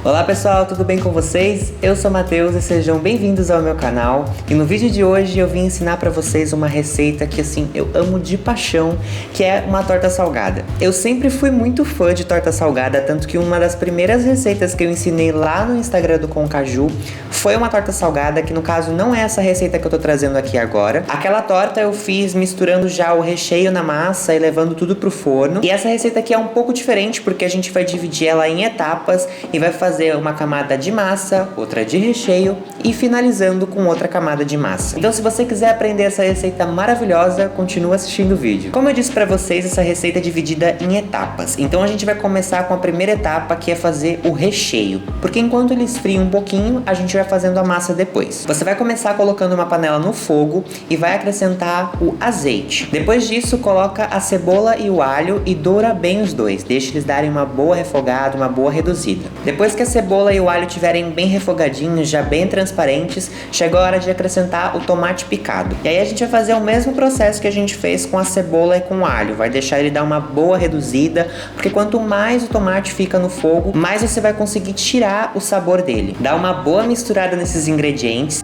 Olá pessoal, tudo bem com vocês? Eu sou o Matheus e sejam bem-vindos ao meu canal. E no vídeo de hoje eu vim ensinar pra vocês uma receita que assim, eu amo de paixão, que é uma torta salgada. Eu sempre fui muito fã de torta salgada, tanto que uma das primeiras receitas que eu ensinei lá no Instagram do Concaju foi uma torta salgada, que no caso não é essa receita que eu tô trazendo aqui agora. Aquela torta eu fiz misturando já o recheio na massa e levando tudo pro forno. E essa receita aqui é um pouco diferente porque a gente vai dividir ela em etapas e vai fazer uma camada de massa, outra de recheio e finalizando com outra camada de massa. Então se você quiser aprender essa receita maravilhosa, continua assistindo o vídeo. Como eu disse pra vocês, essa receita é dividida em etapas. Então a gente vai começar com a primeira etapa, que é fazer o recheio. Porque enquanto ele esfria um pouquinho, a gente vai fazendo a massa depois. Você vai começar colocando uma panela no fogo e vai acrescentar o azeite. Depois disso, coloca a cebola e o alho e doura bem os dois. Deixa eles darem uma boa refogada, uma boa reduzida. Depois que a cebola e o alho estiverem bem refogadinhos, já bem transparentes, chegou a hora de acrescentar o tomate picado. E aí a gente vai fazer o mesmo processo que a gente fez com a cebola e com o alho. Vai deixar ele dar uma boa reduzida, porque quanto mais o tomate fica no fogo, mais você vai conseguir tirar o sabor dele. Dá uma boa misturada nesses ingredientes.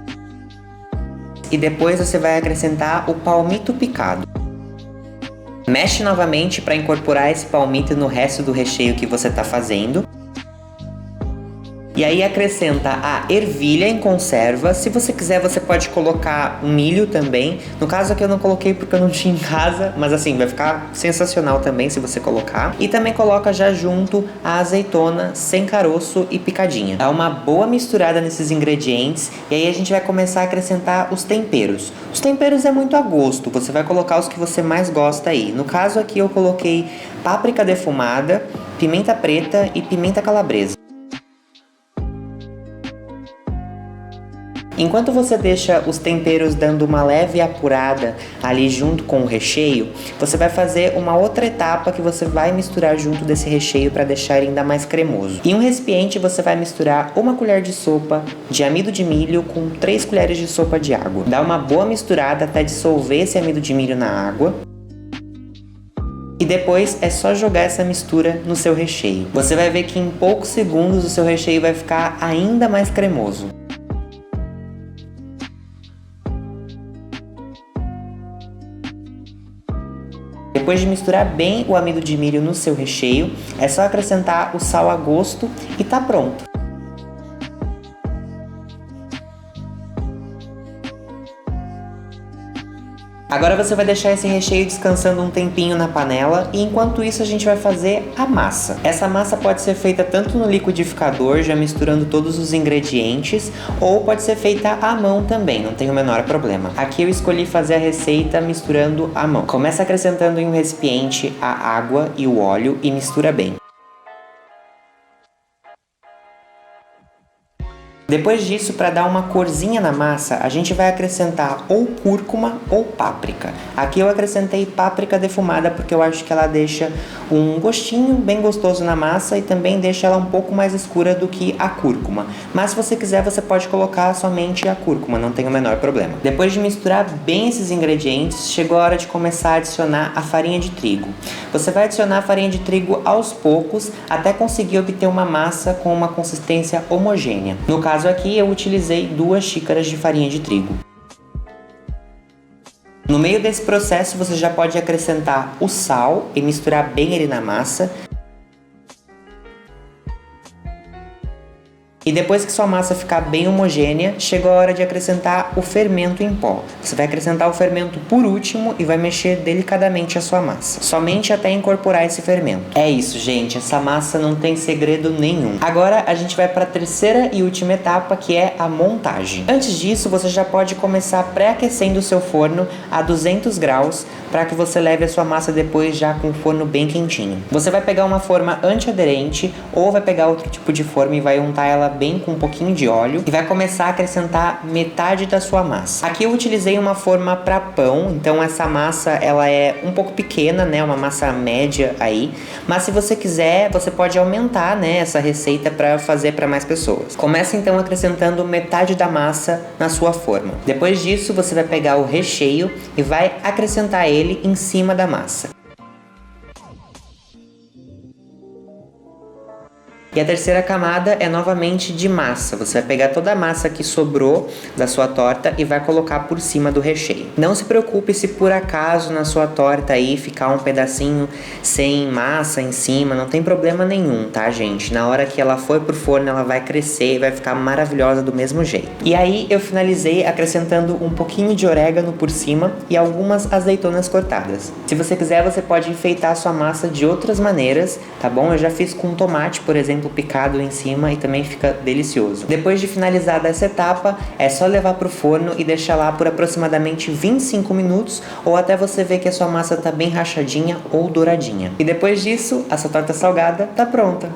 E depois você vai acrescentar o palmito picado. Mexe novamente para incorporar esse palmito no resto do recheio que você está fazendo. E aí acrescenta a ervilha em conserva. Se você quiser, você pode colocar um milho também. No caso aqui eu não coloquei porque eu não tinha em casa, mas assim, vai ficar sensacional também se você colocar. E também coloca já junto a azeitona sem caroço e picadinha. Dá uma boa misturada nesses ingredientes e aí a gente vai começar a acrescentar os temperos. Os temperos é muito a gosto, você vai colocar os que você mais gosta aí. No caso aqui eu coloquei páprica defumada, pimenta preta e pimenta calabresa. Enquanto você deixa os temperos dando uma leve apurada ali junto com o recheio, você vai fazer uma outra etapa que você vai misturar junto desse recheio para deixar ele ainda mais cremoso. Em um recipiente você vai misturar uma colher de sopa de amido de milho com 3 colheres de sopa de água. Dá uma boa misturada até dissolver esse amido de milho na água. E depois é só jogar essa mistura no seu recheio. Você vai ver que em poucos segundos o seu recheio vai ficar ainda mais cremoso. Depois de misturar bem o amido de milho no seu recheio, é só acrescentar o sal a gosto e tá pronto. Agora você vai deixar esse recheio descansando um tempinho na panela e enquanto isso a gente vai fazer a massa. Essa massa pode ser feita tanto no liquidificador, já misturando todos os ingredientes, ou pode ser feita à mão também, não tem o menor problema. Aqui eu escolhi fazer a receita misturando à mão. Começa acrescentando em um recipiente a água e o óleo e mistura bem. Depois disso, para dar uma corzinha na massa, a gente vai acrescentar ou cúrcuma ou páprica. Aqui eu acrescentei páprica defumada porque eu acho que ela deixa um gostinho bem gostoso na massa e também deixa ela um pouco mais escura do que a cúrcuma. Mas se você quiser, você pode colocar somente a cúrcuma, não tem o menor problema. Depois de misturar bem esses ingredientes, chegou a hora de começar a adicionar a farinha de trigo. Você vai adicionar a farinha de trigo aos poucos até conseguir obter uma massa com uma consistência homogênea. No caso aqui eu utilizei 2 xícaras de farinha de trigo. No meio desse processo você já pode acrescentar o sal e misturar bem ele na massa. E depois que sua massa ficar bem homogênea, chegou a hora de acrescentar o fermento em pó. Você vai acrescentar o fermento por último e vai mexer delicadamente a sua massa, somente até incorporar esse fermento. É isso, gente, essa massa não tem segredo nenhum. Agora a gente vai para a terceira e última etapa, que é a montagem. Antes disso, você já pode começar pré-aquecendo o seu forno a 200 graus para que você leve a sua massa depois já com o forno bem quentinho. Você vai pegar uma forma antiaderente ou vai pegar outro tipo de forma e vai untar ela bem com um pouquinho de óleo e vai começar a acrescentar metade da sua massa. Aqui eu utilizei uma forma para pão, então essa massa ela é um pouco pequena, né, uma massa média aí, mas se você quiser, você pode aumentar, né, essa receita para fazer para mais pessoas. Começa então acrescentando metade da massa na sua forma. Depois disso, você vai pegar o recheio e vai acrescentar ele em cima da massa. E a terceira camada é novamente de massa. Você vai pegar toda a massa que sobrou da sua torta e vai colocar por cima do recheio. Não se preocupe se por acaso na sua torta aí ficar um pedacinho sem massa em cima, não tem problema nenhum, tá, gente? Na hora que ela for pro forno, ela vai crescer e vai ficar maravilhosa do mesmo jeito. E aí eu finalizei acrescentando um pouquinho de orégano por cima e algumas azeitonas cortadas. Se você quiser, você pode enfeitar a sua massa de outras maneiras, tá bom? Eu já fiz com tomate, por exemplo, picado em cima e também fica delicioso. Depois de finalizada essa etapa, é só levar pro forno e deixar lá por aproximadamente 25 minutos ou até você ver que a sua massa tá bem rachadinha ou douradinha. E depois disso, a sua torta salgada tá pronta.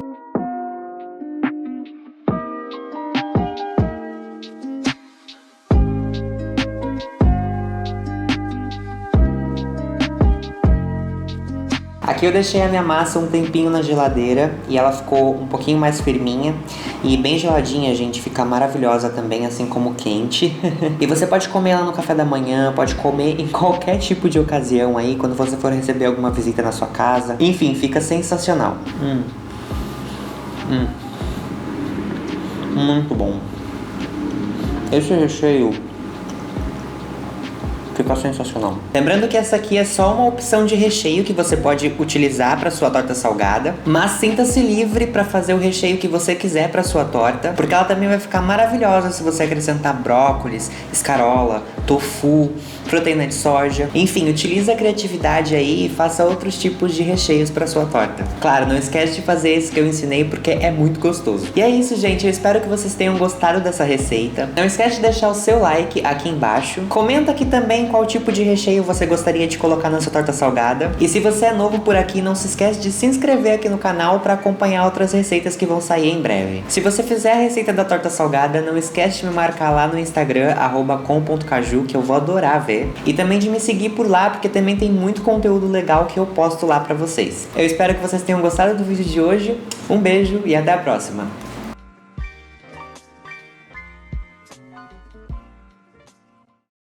Aqui eu deixei a minha massa um tempinho na geladeira e ela ficou um pouquinho mais firminha e bem geladinha, gente, fica maravilhosa também, assim como quente. E você pode comer ela no café da manhã, pode comer em qualquer tipo de ocasião aí, quando você for receber alguma visita na sua casa. Enfim, fica sensacional. Muito bom. Esse recheio fica sensacional. Lembrando que essa aqui é só uma opção de recheio que você pode utilizar para sua torta salgada, mas sinta-se livre para fazer o recheio que você quiser para sua torta, porque ela também vai ficar maravilhosa se você acrescentar brócolis, escarola, tofu, proteína de soja. Enfim, utilize a criatividade aí e faça outros tipos de recheios para sua torta. Claro, não esquece de fazer esse que eu ensinei porque é muito gostoso. E é isso, gente. Eu espero que vocês tenham gostado dessa receita. Não esquece de deixar o seu like aqui embaixo. Comenta aqui também qual tipo de recheio você gostaria de colocar na sua torta salgada. E se você é novo por aqui, não se esquece de se inscrever aqui no canal para acompanhar outras receitas que vão sair em breve. Se você fizer a receita da torta salgada, não esquece de me marcar lá no Instagram, @com.caju, que eu vou adorar ver. E também de me seguir por lá, porque também tem muito conteúdo legal que eu posto lá pra vocês. Eu espero que vocês tenham gostado do vídeo de hoje. Um beijo e até a próxima!